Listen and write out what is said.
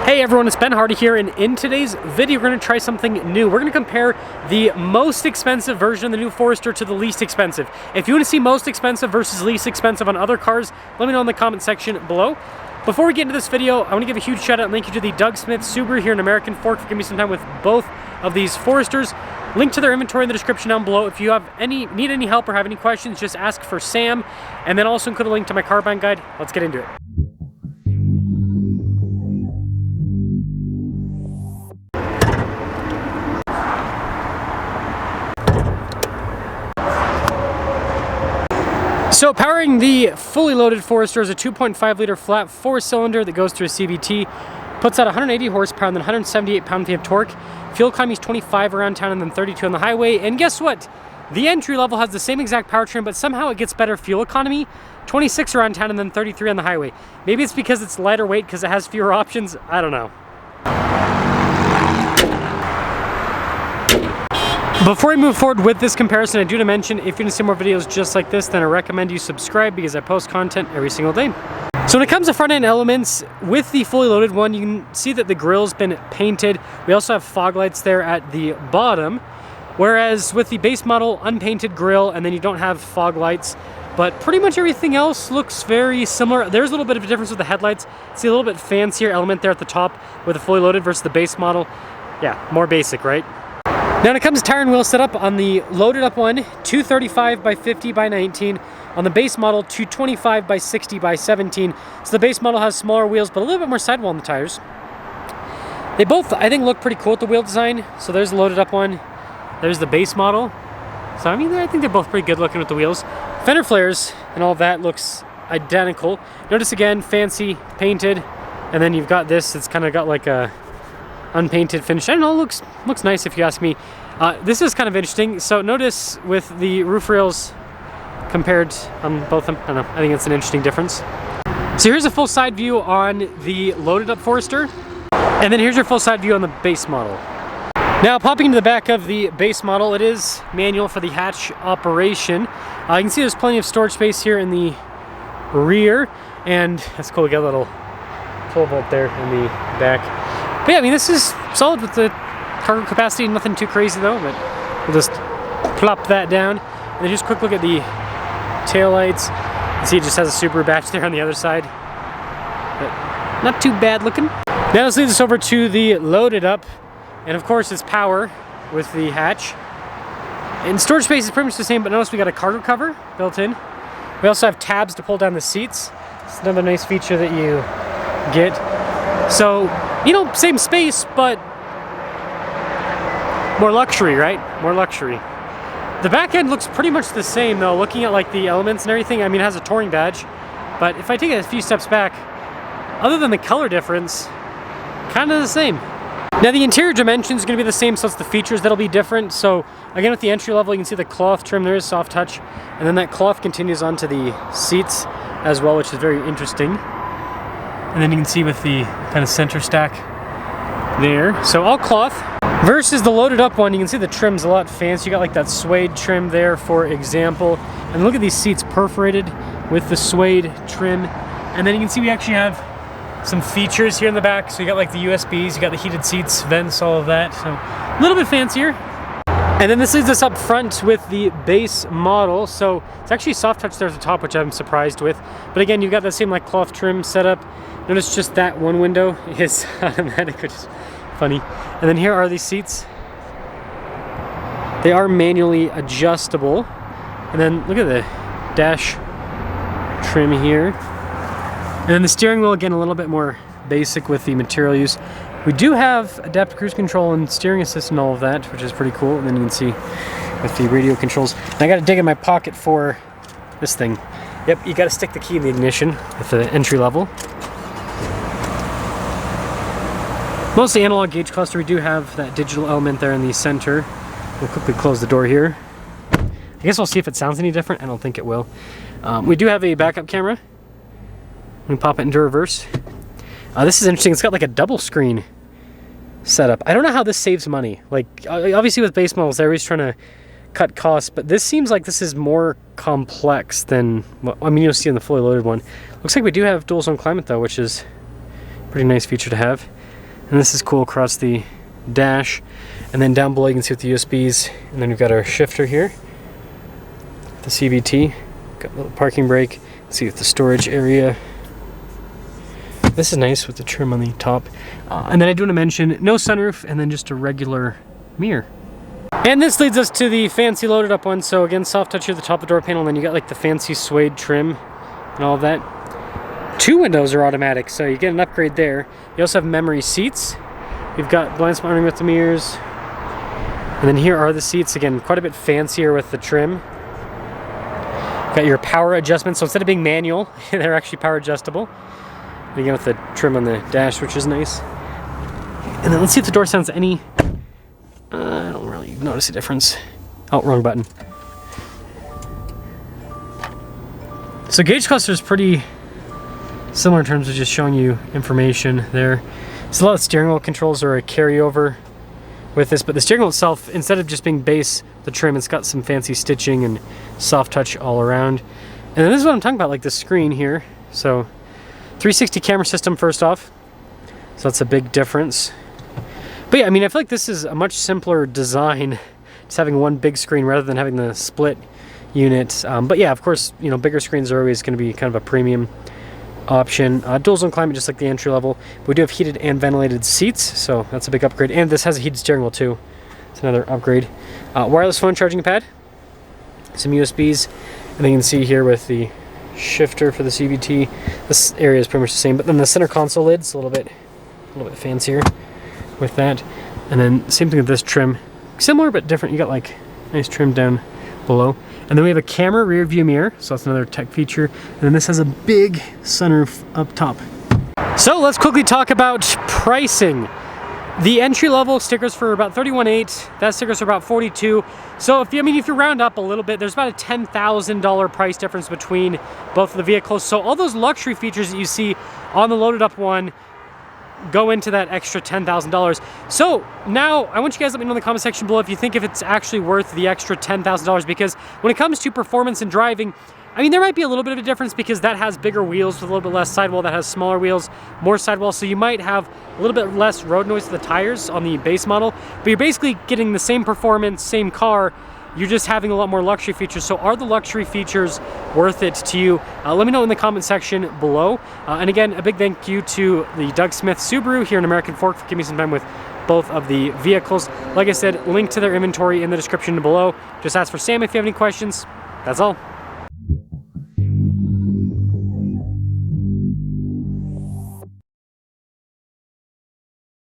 Hey everyone, it's Ben Hardy here, and in today's video we're going to try something new. We're going to compare the most expensive version of the new Forester to the least expensive. If you want to see most expensive versus least expensive on other cars, let me know in the comment section below. Before we get into this video, I want to give a huge shout out and thank you to the Doug Smith Subaru here in American Fork for giving me some time with both of these Foresters. Link to their inventory in the description down below. If you need any help or have any questions, just ask for Sam, and then also include a link to my car buying guide. Let's get into it. So powering the fully loaded Forester is a 2.5 liter flat 4-cylinder that goes through a CVT, puts out 180 horsepower and then 178 pound-feet of torque. Fuel economy is 25 around town and then 32 on the highway. And guess what? The entry level has the same exact powertrain, but somehow it gets better fuel economy. 26 around town and then 33 on the highway. Maybe it's because it's lighter weight because it has fewer options. I don't know. Before I move forward with this comparison, I do want to mention if you want to see more videos just like this, then I recommend you subscribe because I post content every single day. So when it comes to front end elements, with the fully loaded one, you can see that the grille's been painted. We also have fog lights there at the bottom, whereas with the base model, unpainted grille, and then you don't have fog lights. But pretty much everything else looks very similar. There's a little bit of a difference with the headlights. See a little bit fancier element there at the top with the fully loaded versus the base model. Yeah, more basic, right? Now when it comes to tire and wheel setup, on the loaded up one, 235 by 50 by 19. On the base model, 225 by 60 by 17. So the base model has smaller wheels, but a little bit more sidewall on the tires. They both, I think, look pretty cool with the wheel design. So there's the loaded up one. There's the base model. So I mean, I think they're both pretty good looking with the wheels. Fender flares and all that looks identical. Notice again, fancy, painted. And then you've got this, it's kind of got like a unpainted finish. I don't know, looks nice if you ask me. This is kind of interesting. So notice with the roof rails compared on both of them, I don't know, I think it's an interesting difference. So here's a full side view on the loaded up Forester, and then here's your full side view on the base model. Now popping into the back of the base model, it is manual for the hatch operation. You can see there's plenty of storage space here in the rear, and that's cool, we got a little 12 volt there in the back. But yeah, I mean, this is solid with the cargo capacity, nothing too crazy though, but we'll just plop that down. And then just a quick look at the tail lights. You can see it just has a Subaru badge there on the other side, but not too bad looking. Now let's leave this over to the loaded up, and of course it's power with the hatch. And storage space is pretty much the same, but notice we got a cargo cover built in. We also have tabs to pull down the seats. It's another nice feature that you get. So, you know, same space, but more luxury, right? More luxury. The back end looks pretty much the same though, looking at like the elements and everything. I mean, it has a touring badge, but if I take it a few steps back, other than the color difference, kind of the same. Now the interior dimensions are going to be the same, so it's the features that'll be different. So again, with the entry level, you can see the cloth trim, there is soft touch, and then that cloth continues onto the seats as well, which is very interesting. And then you can see with the kind of center stack there. So all cloth. Versus the loaded up one, you can see the trim's a lot fancier. You got like that suede trim there, for example. And look at these seats perforated with the suede trim. And then you can see we actually have some features here in the back. So you got like the USBs, you got the heated seats, vents, all of that. So a little bit fancier. And then this leads us up front with the base model. So it's actually soft touch there at the top, which I'm surprised with. But again, you've got that same like cloth trim setup. Notice just that one window is automatic, which is funny. And then here are these seats. They are manually adjustable. And then look at the dash trim here. And then the steering wheel, again, a little bit more basic with the material use. We do have adaptive cruise control and steering assist and all of that, which is pretty cool. And then you can see with the radio controls. And I got to dig in my pocket for this thing. Yep, you got to stick the key in the ignition with the entry level. Mostly analog gauge cluster. We do have that digital element there in the center. We'll quickly close the door here. I guess we'll see if it sounds any different. I don't think it will. We do have a backup camera. We pop it into reverse. This is interesting. It's got like a double screen setup. I don't know how this saves money. Like, obviously with base models, they're always trying to cut costs, but this seems like this is more complex than, well, I mean, you'll see in the fully loaded one. Looks like we do have dual zone climate though, which is Pretty nice feature to have. And this is cool across the dash. And then down below you can see with the USBs. And then we've got our shifter here. The CVT. Got a little parking brake. See with the storage area. This is nice with the trim on the top. And then I do want to mention no sunroof and then just a regular mirror. And this leads us to the fancy loaded up one. So again, soft touch here at the top of the door panel, and then you got like the fancy suede trim and all of that. 2 windows are automatic, so you get an upgrade there. You also have memory seats. You've got blind spot monitoring with the mirrors. And then here are the seats, again, quite a bit fancier with the trim. Got your power adjustments, so instead of being manual, they're actually power adjustable. And again with the trim on the dash, which is nice. And then let's see if the door sounds any... I don't really notice a difference. Oh, wrong button. So gauge cluster is pretty similar in terms of just showing you information there. So a lot of steering wheel controls are a carryover with this, but the steering wheel itself, instead of just being base, the trim, it's got some fancy stitching and soft touch all around. And then this is what I'm talking about, like the screen here. So 360 camera system first off. So that's a big difference. But yeah, I mean, I feel like this is a much simpler design, just having one big screen rather than having the split unit. But yeah, of course, you know, bigger screens are always going to be kind of a premium option. Dual zone climate, just like the entry level. We do have heated and ventilated seats, so that's a big upgrade. And this has a heated steering wheel too. It's another upgrade. Wireless phone charging pad, some USBs, and then you can see here with the shifter for the CVT, this area is pretty much the same. But then the center console lid's a little bit fancier with that. And then same thing with this trim, similar but different. You got like nice trim down below. And then we have a camera rear view mirror, so that's another tech feature. And then this has a big sunroof up top. So let's quickly talk about pricing. The entry level stickers for about $31,800. That stickers for about $42,000. So if you round up a little bit, there's about a $10,000 price difference between both of the vehicles. So all those luxury features that you see on the loaded up one go into that extra $10,000. So now I want you guys to let me know in the comment section below if you think if it's actually worth the extra $10,000, because when it comes to performance and driving, I mean, there might be a little bit of a difference because that has bigger wheels with a little bit less sidewall, that has smaller wheels, more sidewall, so you might have a little bit less road noise to the tires on the base model, but you're basically getting the same performance, same car, you're just having a lot more luxury features. So are the luxury features worth it to you? Let me know in the comment section below. And again, a big thank you to the Doug Smith Subaru here in American Fork for giving me some time with both of the vehicles. Like I said, link to their inventory in the description below. Just ask for Sam if you have any questions. That's all.